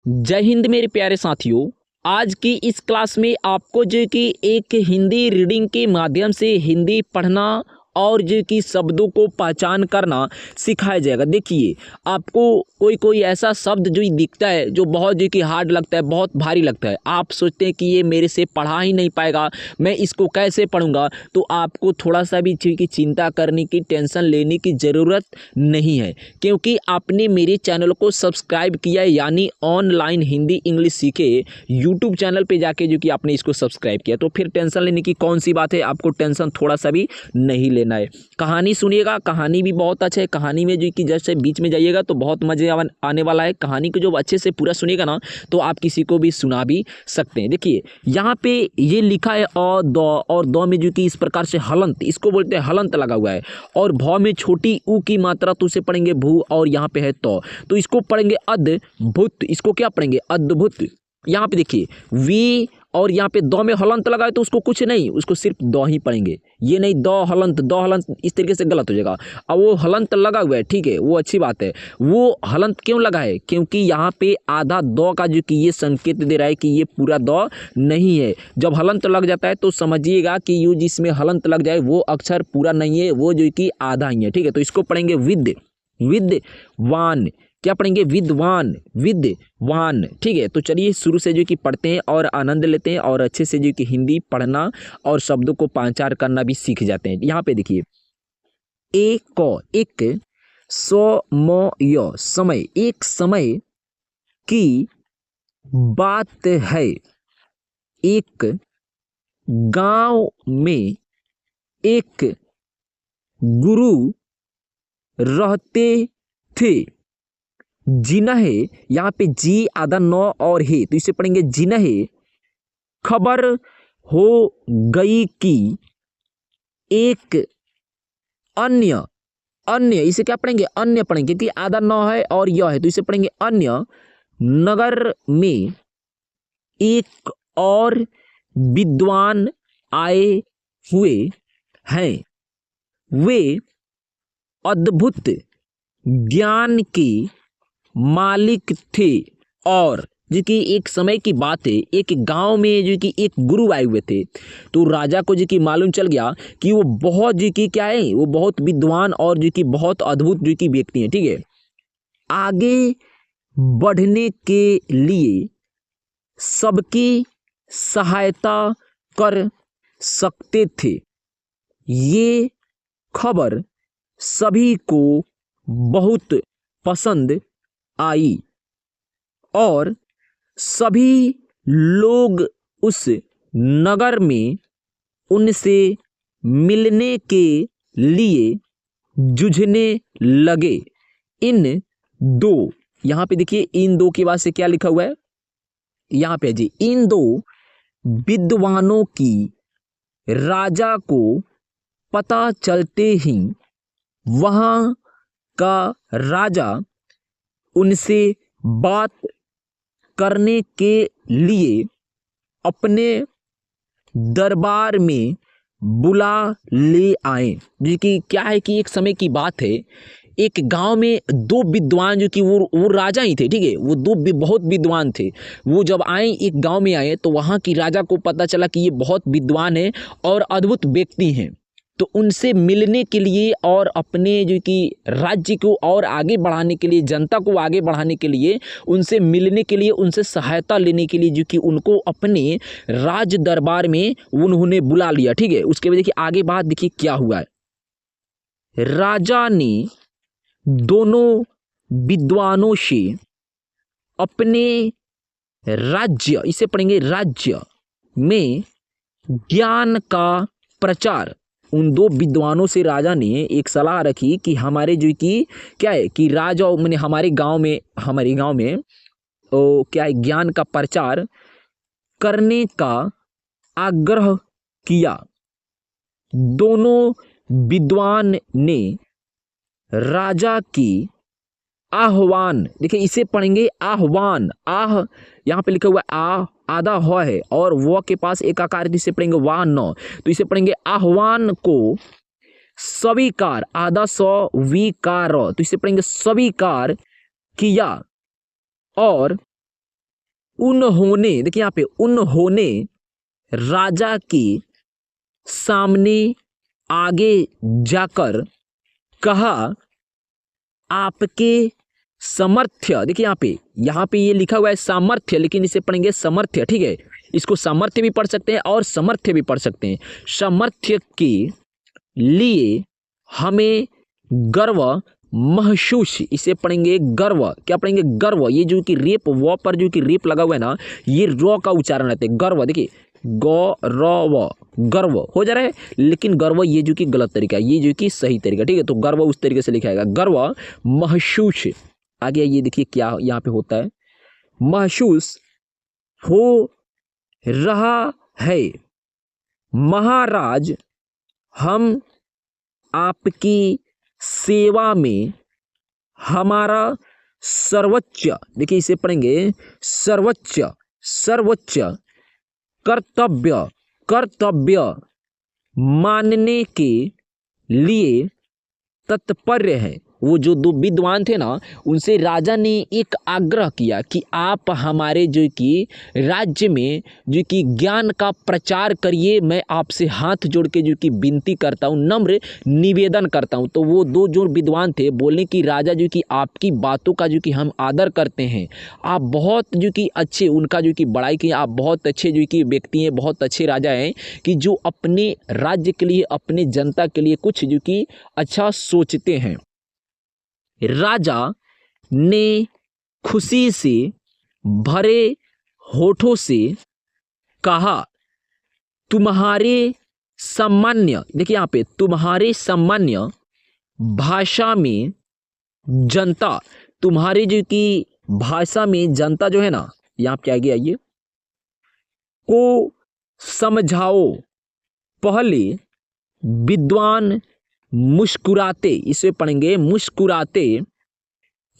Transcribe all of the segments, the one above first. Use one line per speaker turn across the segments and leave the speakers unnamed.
जय हिंद मेरे प्यारे साथियों। आज की इस क्लास में आपको जो कि एक हिंदी रीडिंग के माध्यम से हिंदी पढ़ना और जो कि शब्दों को पहचान करना सिखाया जाएगा। देखिए, आपको कोई कोई ऐसा शब्द जो दिखता है जो बहुत जो कि हार्ड लगता है, बहुत भारी लगता है। आप सोचते हैं कि ये मेरे से पढ़ा ही नहीं पाएगा, मैं इसको कैसे पढ़ूंगा। तो आपको थोड़ा सा भी की चिंता करने की, टेंशन लेने की ज़रूरत नहीं है, क्योंकि आपने मेरे चैनल को सब्सक्राइब किया है, यानी ऑनलाइन हिंदी इंग्लिश सीखे यूट्यूब चैनल पे जाके जो कि आपने इसको सब्सक्राइब किया, तो फिर टेंशन लेने की कौन सी बात है। आपको टेंशन थोड़ा सा भी नहीं लेना है। कहानी सुनिएगा, कहानी भी बहुत अच्छा है। कहानी में जो कि जैसे बीच में जाइएगा तो बहुत मजे आने वाला है। कहानी को जो अच्छे से पूरा सुनिएगा ना, तो आप किसी को भी सुना भी सकते हैं। देखिए, यहाँ पे ये लिखा है और दो में जो कि इस प्रकार से हलंत, इसको बोलते हैं हलंत लगा हुआ है। और भौ में छोटी ऊ की मात्रा तो उसे पढ़ेंगे भू, और यहाँ पे है तो इसको पढ़ेंगे अद्भुत। इसको क्या पढ़ेंगे? अद्भुत। यहाँ पे देखिए वी, और यहाँ पे दो में हलंत लगा है तो उसको कुछ नहीं, उसको सिर्फ दो ही पढ़ेंगे। ये नहीं दो हलंत इस तरीके से गलत हो जाएगा। अब वो हलंत लगा हुआ है, ठीक है, वो अच्छी बात है। वो हलंत क्यों लगा है? क्योंकि यहाँ पे आधा दो का जो कि ये संकेत दे रहा है कि ये पूरा दो नहीं है। जब हलंत लग जाता है तो समझिएगा कि यू जिसमें हलंत लग जाए वो अक्षर पूरा नहीं है, वो जो कि आधा ही है, ठीक है। तो इसको पढ़ेंगे विद्वान। क्या पढ़ेंगे? विद्वान, ठीक है। तो चलिए शुरू से जो कि पढ़ते हैं और आनंद लेते हैं, और अच्छे से जो कि हिंदी पढ़ना और शब्दों को पहचान करना भी सीख जाते हैं। यहाँ पे देखिए, एक समय, एक समय की बात है। एक गांव में एक गुरु रहते थे, जिन्हें, यहाँ पे जी आधा नौ और है तो इसे पढ़ेंगे जिन्हें खबर हो गई कि एक अन्य अन्य इसे क्या पढ़ेंगे? अन्य पढ़ेंगे, क्योंकि आधा नौ है और यह है तो इसे पढ़ेंगे अन्य नगर में एक और विद्वान आए हुए हैं। वे अद्भुत ज्ञान के मालिक थे। और जो कि एक समय की बात है, एक गांव में जो कि एक गुरु आए हुए थे, तो राजा को जो कि मालूम चल गया कि वो बहुत जो कि क्या है, वो बहुत विद्वान और जो कि बहुत अद्भुत जो कि व्यक्ति है, ठीक है। आगे बढ़ने के लिए सबकी सहायता कर सकते थे। ये खबर सभी को बहुत पसंद आई और सभी लोग उस नगर में उनसे मिलने के लिए जूझने लगे। इन दो, यहाँ पे देखिए इन दो के बाद से क्या लिखा हुआ है, यहाँ पे जी, इन दो विद्वानों की राजा को पता चलते ही वहाँ का राजा उनसे बात करने के लिए अपने दरबार में बुला ले आए। जो कि क्या है कि एक समय की बात है, एक गांव में दो विद्वान जो कि वो राजा ही थे, ठीक है, वो दो बहुत विद्वान थे। वो जब आए, एक गांव में आए, तो वहाँ की राजा को पता चला कि ये बहुत विद्वान है और अद्भुत व्यक्ति हैं। तो उनसे मिलने के लिए और अपने जो कि राज्य को और आगे बढ़ाने के लिए, जनता को आगे बढ़ाने के लिए, उनसे मिलने के लिए, उनसे सहायता लेने के लिए जो कि उनको अपने राज दरबार में उन्होंने बुला लिया, ठीक है। उसके बाद देखिए आगे बात, देखिए क्या हुआ है। राजा ने दोनों विद्वानों से अपने राज्य, इसे पढ़ेंगे राज्य में ज्ञान का प्रचार, उन दो विद्वानों से राजा ने एक सलाह रखी कि हमारे जो कि क्या है कि राजा मैंने हमारे गांव में क्या है, ज्ञान का प्रचार करने का आग्रह किया। दोनों विद्वान ने राजा की आह्वान, देखिए इसे पढ़ेंगे आह्वान, आह यहाँ पे लिखा हुआ है, आ आधा ह है और वो के पास एक आकार है, इसे पढ़ेंगे वाह नौ, तो इसे पढ़ेंगे आह्वान को स्वीकार, आधा सौ विकार, तो इसे पढ़ेंगे स्वीकार किया और उन्होंने, देखिए यहाँ पे उन्होंने राजा के सामने आगे जाकर कहा, आपके सामर्थ्य, देखिए यहाँ पे ये लिखा हुआ है सामर्थ्य, लेकिन इसे पढ़ेंगे समर्थ्य, ठीक है। इसको सामर्थ्य भी पढ़ सकते हैं और समर्थ्य भी पढ़ सकते हैं। सामर्थ्य के लिए हमें गर्व महसूस, इसे पढ़ेंगे गर्व, क्या पढ़ेंगे गर्व। ये जो कि रेप, व पर जो कि रेप लगा हुआ है ना, ये र का उच्चारण रहता है, गर्व। देखिए गौरव, गर्व हो जा रहा है, लेकिन गर्व ये जो कि गलत तरीका है, ये जो कि सही तरीका, ठीक है। तो गर्व उस तरीके से लिखा जाएगा, गर्व महसूस। आगे ये देखिए क्या यहाँ पे होता है, महसूस हो रहा है महाराज, हम आपकी सेवा में हमारा सर्वोच्च, देखिए इसे पढ़ेंगे सर्वोच्च, सर्वोच्च कर्तव्य मानने के लिए तत्पर है। वो जो दो विद्वान थे ना, उनसे राजा ने एक आग्रह किया कि आप हमारे जो कि राज्य में जो कि ज्ञान का प्रचार करिए, मैं आपसे हाथ जोड़ के जो कि विनती करता हूँ, नम्र निवेदन करता हूँ। तो वो दो जो विद्वान थे बोले कि राजा जो कि आपकी बातों का जो कि हम आदर करते हैं, आप बहुत जो कि अच्छे, उनका जो कि बड़ाई की, आप बहुत अच्छे जो कि व्यक्ति हैं, बहुत अच्छे राजा हैं कि जो अपने राज्य के लिए, अपने जनता के लिए कुछ जो कि अच्छा सोचते हैं। राजा ने खुशी से भरे होठों से कहा, तुम्हारे सामान्य, देखिए यहाँ पे तुम्हारे सामान्य भाषा में जनता, तुम्हारी जो कि भाषा में जनता जो है ना, यहाँ पे आगे आइए, को समझाओ। पहले विद्वान मुस्कुराते, इसे पढ़ेंगे मुस्कुराते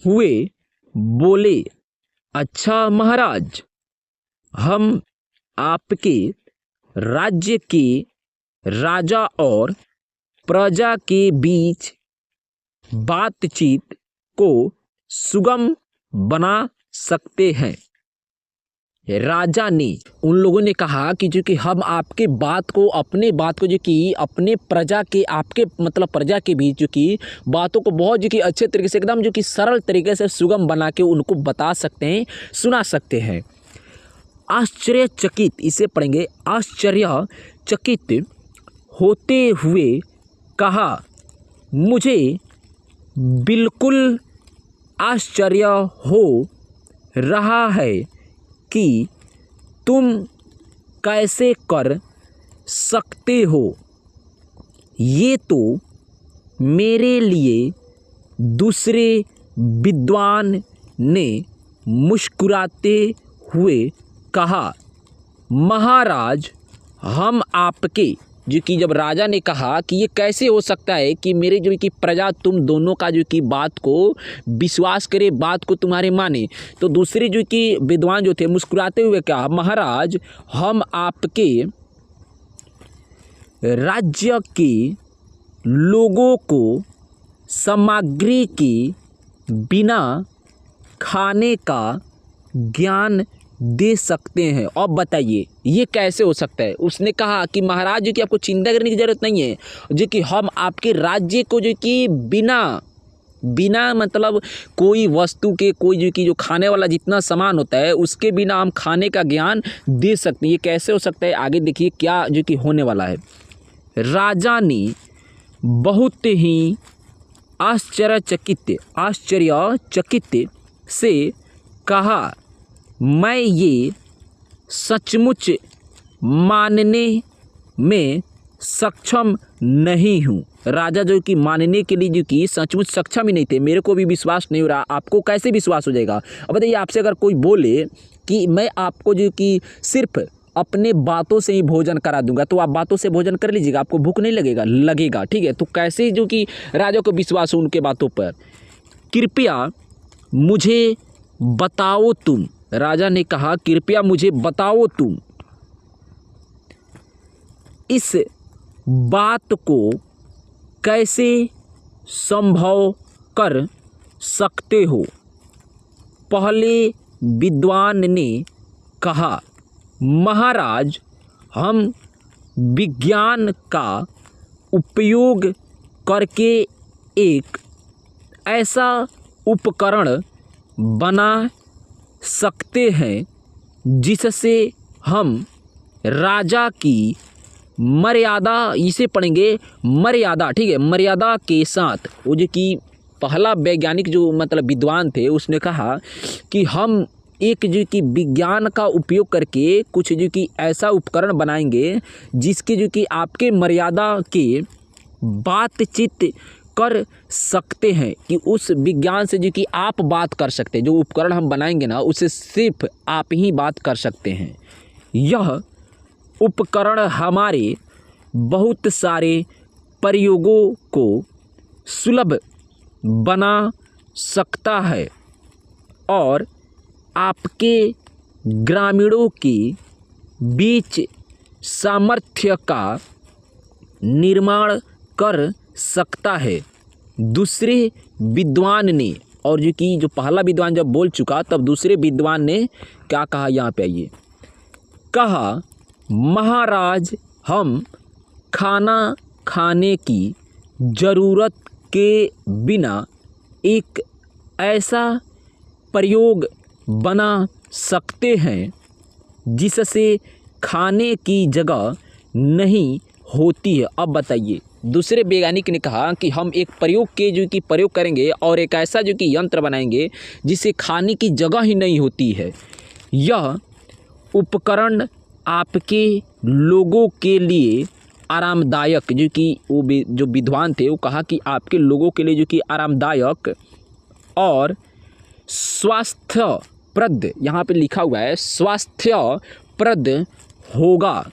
हुए बोले, अच्छा महाराज, हम आपके राज्य के राजा और प्रजा के बीच बातचीत को सुगम बना सकते हैं। राजा ने, उन लोगों ने कहा कि जो कि हम आपके बात को, अपने बात को जो कि अपने प्रजा के, आपके मतलब प्रजा के बीच जो कि बातों को बहुत जो कि अच्छे तरीके से, एकदम जो कि सरल तरीके से सुगम बना के उनको बता सकते हैं, सुना सकते हैं। आश्चर्यचकित, इसे पढ़ेंगे आश्चर्यचकित होते हुए कहा, मुझे बिल्कुल आश्चर्य हो रहा है कि तुम कैसे कर सकते हो। ये तो मेरे लिए, दूसरे विद्वान ने मुस्कुराते हुए कहा, महाराज, हम आपके, जो कि जब राजा ने कहा कि ये कैसे हो सकता है कि मेरे जो कि प्रजा तुम दोनों का जो कि बात को विश्वास करे, बात को तुम्हारे माने, तो दूसरे जो कि विद्वान जो थे मुस्कुराते हुए कहा, महाराज, हम आपके राज्य के लोगों को सामग्री के बिना खाने का ज्ञान दे सकते हैं। अब बताइए ये कैसे हो सकता है। उसने कहा कि महाराज जी की आपको चिंता करने की ज़रूरत नहीं है, जो कि हम आपके राज्य को जो कि बिना मतलब कोई वस्तु के, कोई जो कि जो खाने वाला जितना सामान होता है उसके बिना हम खाने का ज्ञान दे सकते हैं। ये कैसे हो सकता है, आगे देखिए क्या जो कि होने वाला है। राजा ने बहुत ही आश्चर्यचकित से कहा, मैं ये सचमुच मानने में सक्षम नहीं हूँ। राजा जो कि मानने के लिए जो कि सचमुच सक्षम ही नहीं थे, मेरे को भी विश्वास नहीं हो रहा, आपको कैसे विश्वास हो जाएगा। अब बताइए, आपसे अगर कोई बोले कि मैं आपको जो कि सिर्फ अपने बातों से ही भोजन करा दूंगा, तो आप बातों से भोजन कर लीजिएगा, आपको भूख नहीं लगेगा, लगेगा, ठीक है। तो कैसे जो कि राजा को विश्वास हो उनके बातों पर। कृपया मुझे बताओ तुम, राजा ने कहा, कृपया मुझे बताओ तुम इस बात को कैसे संभव कर सकते हो। पहले विद्वान ने कहा, महाराज, हम विज्ञान का उपयोग करके एक ऐसा उपकरण बना सकते हैं जिससे हम राजा की मर्यादा, इसे पढ़ेंगे मर्यादा, ठीक है, मर्यादा के साथ। वो जो कि पहला वैज्ञानिक जो मतलब विद्वान थे उसने कहा कि हम एक जो कि विज्ञान का उपयोग करके कुछ जो कि ऐसा उपकरण बनाएंगे जिसके जो कि आपके मर्यादा के बातचीत कर सकते हैं, कि उस विज्ञान से जो कि आप बात कर सकते हैं, जो उपकरण हम बनाएंगे ना उससे सिर्फ आप ही बात कर सकते हैं। यह उपकरण हमारे बहुत सारे प्रयोगों को सुलभ बना सकता है और आपके ग्रामीणों के बीच सामर्थ्य का निर्माण कर सकता है। दूसरे विद्वान ने, और जो कि जो पहला विद्वान जब बोल चुका तब दूसरे विद्वान ने क्या कहा, यहाँ पे आइए, कहा, महाराज, हम खाना खाने की ज़रूरत के बिना एक ऐसा प्रयोग बना सकते हैं जिससे खाने की जगह नहीं होती है। अब बताइए, दूसरे वैज्ञानिक ने कहा कि हम एक प्रयोग के जो कि प्रयोग करेंगे और एक ऐसा जो कि यंत्र बनाएंगे जिससे खाने की जगह ही नहीं होती है। यह उपकरण आपके लोगों के लिए आरामदायक, जो कि वो जो विद्वान थे वो कहा कि आपके लोगों के लिए जो कि आरामदायक और स्वास्थ्यप्रद, यहाँ पे लिखा हुआ है स्वास्थ्यप्रद होगा।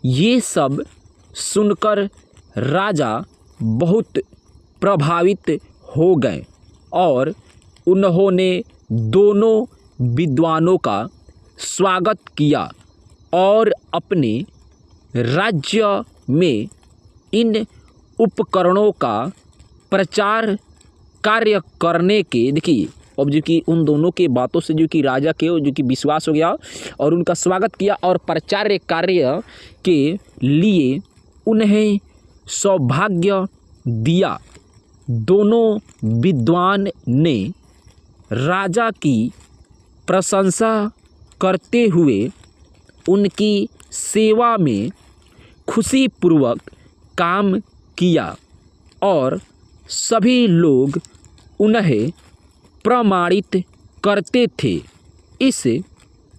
ये सब सुनकर राजा बहुत प्रभावित हो गए और उन्होंने दोनों विद्वानों का स्वागत किया और अपने राज्य में इन उपकरणों का प्रचार कार्य करने के, देखिए अब जो कि उन दोनों के बातों से जो कि राजा के जो कि विश्वास हो गया और उनका स्वागत किया और प्रचार कार्य के लिए उन्हें सौभाग्य दिया। दोनों विद्वान ने राजा की प्रशंसा करते हुए उनकी सेवा में खुशीपूर्वक काम किया और सभी लोग उन्हें प्रमाणित करते थे। इस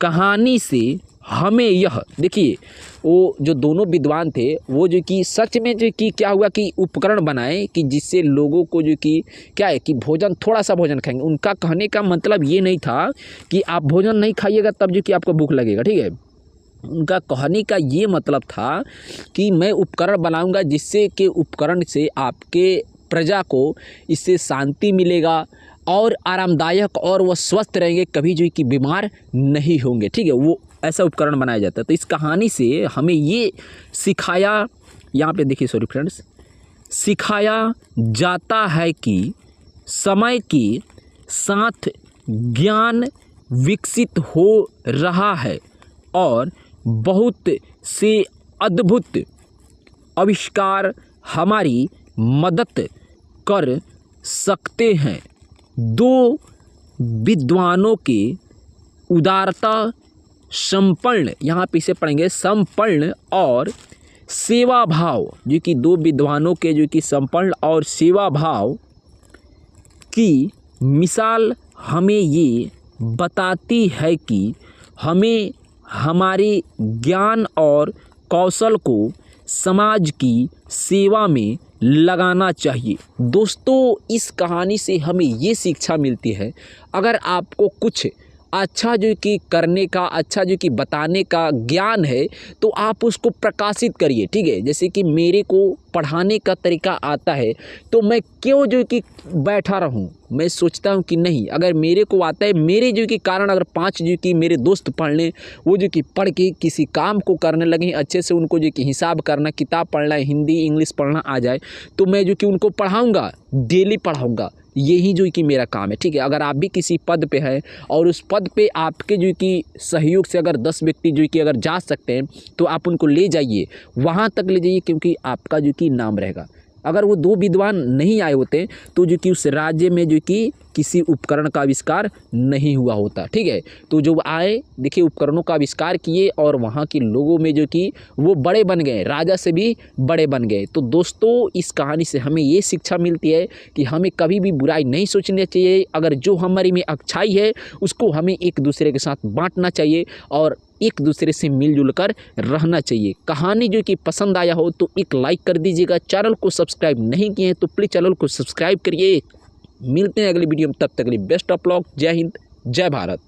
कहानी से हमें यह, देखिए वो जो दोनों विद्वान थे वो जो कि सच में जो कि क्या हुआ कि उपकरण बनाए कि जिससे लोगों को जो कि क्या है कि भोजन, थोड़ा सा भोजन खाएंगे। उनका कहने का मतलब ये नहीं था कि आप भोजन नहीं खाइएगा तब जो कि आपको भूख लगेगा, ठीक है। उनका कहने का ये मतलब था कि मैं उपकरण बनाऊंगा जिससे कि उपकरण से आपके प्रजा को इससे शांति मिलेगा और आरामदायक, और वह स्वस्थ रहेंगे, कभी जो कि बीमार नहीं होंगे, ठीक है। वो ऐसा उपकरण बनाया जाता है। तो इस कहानी से हमें ये सिखाया, यहाँ पे देखिए सॉरी फ्रेंड्स, सिखाया जाता है कि समय के साथ ज्ञान विकसित हो रहा है और बहुत से अद्भुत आविष्कार हमारी मदद कर सकते हैं। दो विद्वानों के उदारता संपन्न, यहाँ पे इसे पढ़ेंगे संपन्न और सेवा भाव, जो कि दो विद्वानों के जो कि संपन्न और सेवा भाव की मिसाल हमें ये बताती है कि हमें हमारे ज्ञान और कौशल को समाज की सेवा में लगाना चाहिए। दोस्तों, इस कहानी से हमें ये शिक्षा मिलती है, अगर आपको कुछ अच्छा जो कि करने का, अच्छा जो कि बताने का ज्ञान है तो आप उसको प्रकाशित करिए, ठीक है। जैसे कि मेरे को पढ़ाने का तरीका आता है तो मैं क्यों जो कि बैठा रहूं, मैं सोचता हूं कि नहीं, अगर मेरे को आता है, मेरे जो कि कारण अगर 5 जो कि मेरे दोस्त पढ़ लें, वो जो कि पढ़ के किसी काम को करने लगे अच्छे से, उनको जो कि हिसाब करना, किताब पढ़ना, हिंदी इंग्लिश पढ़ना आ जाए, तो मैं जो कि उनको पढ़ाऊँगा, डेली पढ़ाऊँगा। यही जो कि मेरा काम है, ठीक है। अगर आप भी किसी पद पे है और उस पद पे आपके जो कि सहयोग से अगर 10 व्यक्ति जो कि अगर जा सकते हैं तो आप उनको ले जाइए, वहाँ तक ले जाइए, क्योंकि आपका जो कि नाम रहेगा। अगर वो 2 विद्वान नहीं आए होते तो जो कि उस राज्य में जो कि किसी उपकरण का आविष्कार नहीं हुआ होता, ठीक है। तो जो आए, देखिए उपकरणों का आविष्कार किए और वहाँ के लोगों में जो कि वो बड़े बन गए, राजा से भी बड़े बन गए। तो दोस्तों इस कहानी से हमें ये शिक्षा मिलती है कि हमें कभी भी बुराई नहीं सोचनी चाहिए। अगर जो हमारी में अच्छाई है उसको हमें एक दूसरे के साथ बांटना चाहिए और एक दूसरे से मिलजुल कर रहना चाहिए। कहानी जो कि पसंद आया हो तो एक लाइक कर दीजिएगा। चैनल को सब्सक्राइब नहीं किए हैं तो प्लीज़ चैनल को सब्सक्राइब करिए। मिलते हैं अगली वीडियो में, तब तक के लिए बेस्ट ऑफ लक। जय हिंद, जय भारत।